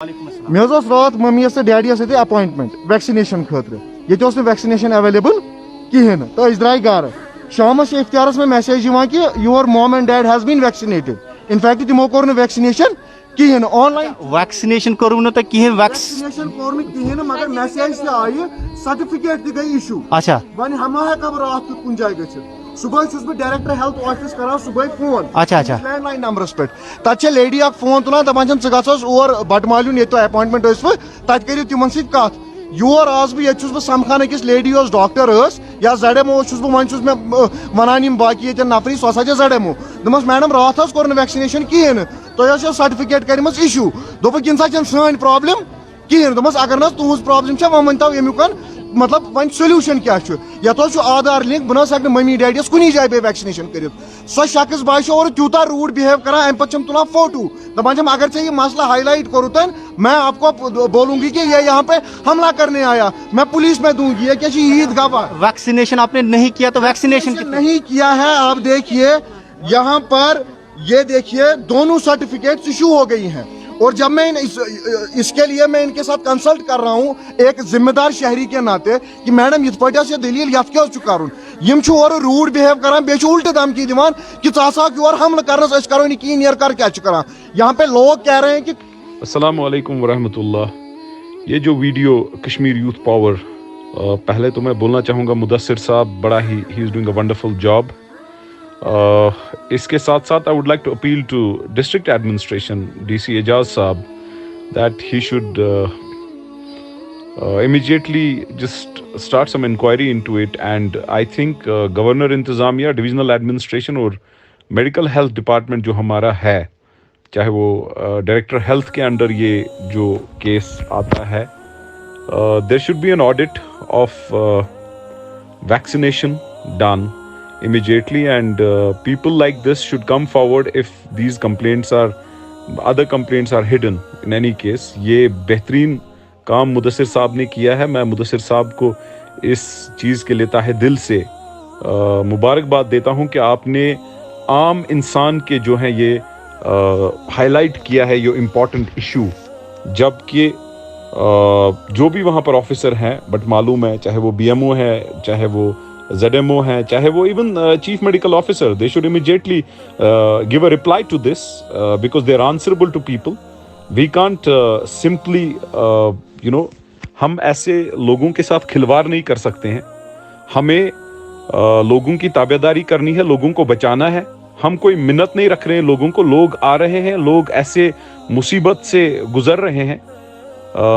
مے رات mummy daddy سی appointment vaccination خاطر یہ ویکسنیشن اویلیبل کہین تو درائے گھر شام اختیارس میں میسیج کہ your mom and dad has been vaccinated in fact تمو کور ویکسنیشن کہین آن لائن ویکسنیشن کرو نا کہین ویکسنیشن کور کہین مگر میسیج تہ آئی سرٹیفکیٹ تہ گئی ایشو اچھا ون ہما ہیکہ بہ رات کن جائے گھت صبح چھس بہ ڈائریکٹر ہیلتھ آفس کران صبح فون اچھا اچھا لینڈ لائن نمبرس پہ تتہ لیڈی اخ فون تلان دپان ژٕ گژھ اور بٹمالیون یہ اپوائنٹمنٹ ٲسوٕ تتہِ کٔرِو تِمن سۭتۍ کتھ یور آس بہٕ ییٚتہِ چھُس بہٕ سمکھان أکِس لیڈی یۄس ڈاکٹر ٲس یا زڈ ایم او چھُس بہٕ وۄنۍ چھُس مےٚ ونان یِم باقٕے ییٚتٮ۪ن نفری سۄ ہسا چھِ زڈ ایم او دوٚپمس میڈم راتھ حظ کوٚر نہٕ ویکسنیشن کہیٖنۍ نہٕ تۄہہِ حظ چھو سرٹِفکیٹ کٔرمٕژ اِشوٗ دوٚپُکھ یہِ نسا چھنہٕ سٲنۍ پرابلم کہیٖنۍ دوٚپمس اگر نہٕ حظ تُہنٛز پرابلم چھےٚ وۄنۍ ؤنۍتو امیُک مطلب وۄنۍ سولوٗشن کیٛاہ چھُ یتھ حظ چھُ آدھار لِنک بہٕ نہ حظ ہٮ۪کہٕ نہٕ ممی ڈیڈیس کُنی جایہِ بیٚیہِ ویکسنیشن کٔرِتھ سۄ شخص باسیو اور تیوٗتاہ روٗڈ بِہیو کران امہِ پتہٕ چھم تُلان فوٹو دپان چھم اگر ژےٚ یہِ مسئلہ ہائی لائٹ کوٚرُتھ میں آپ کو بولوں گی کہ یہ یہاں پہ حملہ کرنے آیا میں پولیس میں دوں گی یہ کیا عید گواہ ویکسینیشن آپ نے نہیں کیا تو ویکسینیشن نہیں کیا ہے آپ دیکھیے یہاں پر یہ دیکھیے دونوں سرٹیفکیٹ ایشو ہو گئی ہیں اور جب میں اس کے لیے میں ان کے ساتھ کنسلٹ کر رہا ہوں ایک ذمہ دار شہری کے ناطے کہ میڈم یت پہ یہ دلیل یت کیا کرن یم اور روڈ بہیو کران بیٚیہِ چھُ الٹہ دھمکی دِوان کہ ژٕ ہسا یور حملہ کرنس أسۍ کرو نہٕ کِہیٖنۍ یار کر کیا کران یہاں پہ لوگ کہہ رہے ہیں کہ السلام علیکم ورحمۃ اللہ. یہ جو ویڈیو کشمیر یوتھ پاور پہلے تو میں بولنا چاہوں گا مدثر صاحب بڑا ہی is doing a wonderful job. اس کے ساتھ ساتھ I would like to appeal to district administration D C Ejaz sahab that he should immediately just start some inquiry into it, and I think governor انتظامیہ ڈویژنل ایڈمنسٹریشن اور medical health department جو ہمارا ہے چاہے وہ ڈائریکٹر ہیلتھ کے under یہ جو کیس آتا ہے there should be an audit of vaccination done immediately, and people like this should come forward if these other complaints are hidden in any case. یہ بہترین کام مدثر صاحب نے کیا ہے. میں مدثر صاحب کو اس چیز کے لیے تہہ دل سے مبارکباد دیتا ہوں کہ آپ نے عام انسان کے جو ہیں یہ ہائی لائٹ کیا ہے یہ امپورٹنٹ ایشو, جبکہ جو بھی وہاں پر آفیسر ہیں بٹ معلوم ہے چاہے وہ بی ایم او ہے چاہے وہ زیڈ ایم او ہے چاہے وہ even chief medical officer, they should immediately give a reply to this because they are answerable to people. We can't simply ہم ایسے لوگوں کے ساتھ کھلواڑ نہیں کر سکتے ہیں. ہمیں لوگوں کی تابعداری کرنی ہے, لوگوں کو بچانا ہے. ہم کوئی منت نہیں رکھ رہے ہیں لوگوں کو, لوگ آ رہے ہیں, لوگ ایسے مصیبت سے گزر رہے ہیں.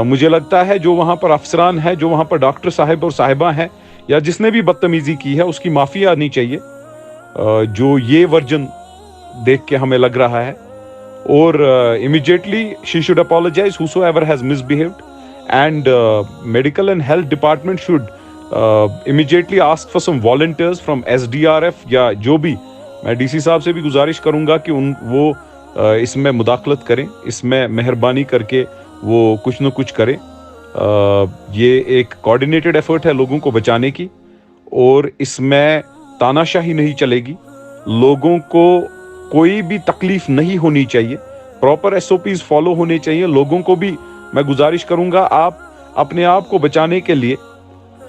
مجھے لگتا ہے جو وہاں پر افسران ہیں, جو وہاں پر ڈاکٹر صاحب اور صاحبہ ہیں, یا جس نے بھی بدتمیزی کی ہے اس کی معافی آنی چاہیے. جو یہ ورژن دیکھ کے ہمیں لگ رہا ہے, اور immediately she should apologize whosoever has misbehaved, and medical and health department should immediately ask for some volunteers from SDRF یا جو بھی. میں ڈی سی صاحب سے بھی گزارش کروں گا کہ وہ اس میں مداخلت کریں, اس میں مہربانی کر کے وہ کچھ نہ کچھ کریں. یہ ایک کوآرڈینیٹڈ ایفرٹ ہے لوگوں کو بچانے کی, اور اس میں تاناشاہی نہیں چلے گی. لوگوں کو کوئی بھی تکلیف نہیں ہونی چاہیے, proper S O Ps follow ہونے چاہیے. لوگوں کو بھی میں گزارش کروں گا آپ اپنے آپ کو بچانے کے لیے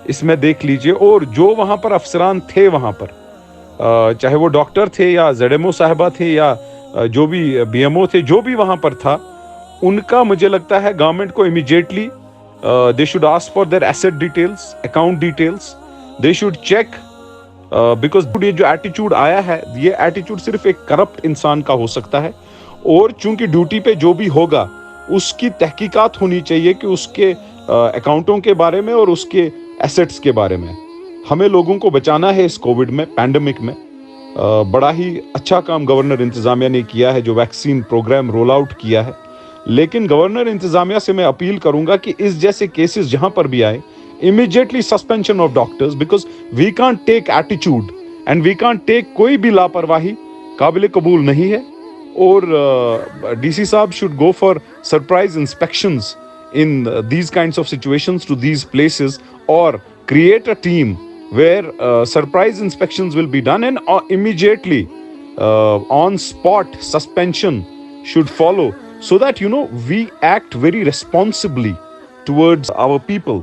اس میں دیکھ لیجئے. اور جو وہاں پر افسران تھے وہاں پر, چاہے وہ ڈاکٹر تھے یا زیڈ ایم او صاحبہ تھے یا جو بھی بی ایم او تھے, جو بھی وہاں پر تھا, ان کا مجھے لگتا ہے گورنمنٹ کو immediately they should ask for their asset details, account details. They should check because یہ جو ایٹیچیوڈ آیا ہے یہ ایٹیچیوڈ صرف ایک کرپٹ انسان کا ہو سکتا ہے, اور چونکہ ڈیوٹی پہ جو بھی ہوگا اس کی تحقیقات ہونی چاہیے کہ اس کے اکاؤنٹوں کے بارے میں اور اس کے ایسٹس کے بارے میں. ہمیں لوگوں کو بچانا ہے اس کووڈ میں, پینڈیمک میں. بڑا ہی اچھا کام گورنر انتظامیہ نے کیا ہے جو ویکسین پروگرام رول آؤٹ کیا ہے, لیکن گورنر انتظامیہ سے میں اپیل کروں گا کہ اس جیسے کیسز جہاں پر بھی آئے immediately suspension of doctors, because we can't take attitude and we can't take کوئی بھی لاپرواہی قابل قبول نہیں ہے. اور ڈی سی صاحب should go for surprise inspections in these kinds of situations to these places, or create a team where surprise inspections will be done, and immediately on spot suspension should follow, so that we act very responsibly towards our people.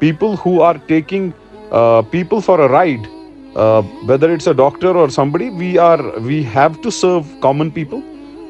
people who are taking people for a ride, whether it's a doctor or somebody, we have to serve common people.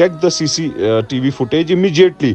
check the CCTV footage immediately.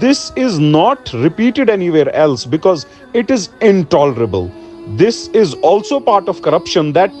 this is not repeated anywhere else, because it is intolerable. This is also part of corruption that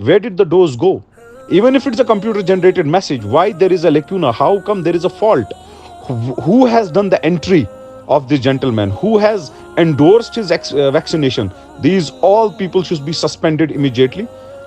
where did the dose go? Even if it's a computer generated message, why there is a lacuna? How come there is a fault? Who has done the entry of this gentleman? Who has endorsed his vaccination? These all people should be suspended immediately.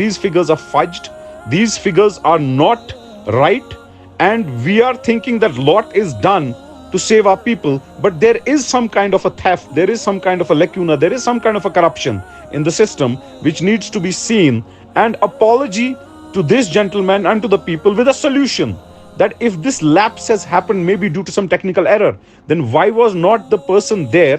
these figures are fudged. These figures are not right, and we are thinking that lot is done to save our people, but there is some kind of a theft, there is some kind of a lacuna, there is some kind of a corruption in the system which needs to be seen. And apology to this gentleman and to the people with a solution, that if this lapse has happened maybe due to some technical error, then why was not the person there?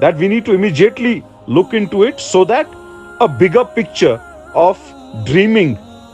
that we need to immediately look into it so that a bigger picture of dreaming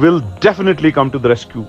will definitely come to the rescue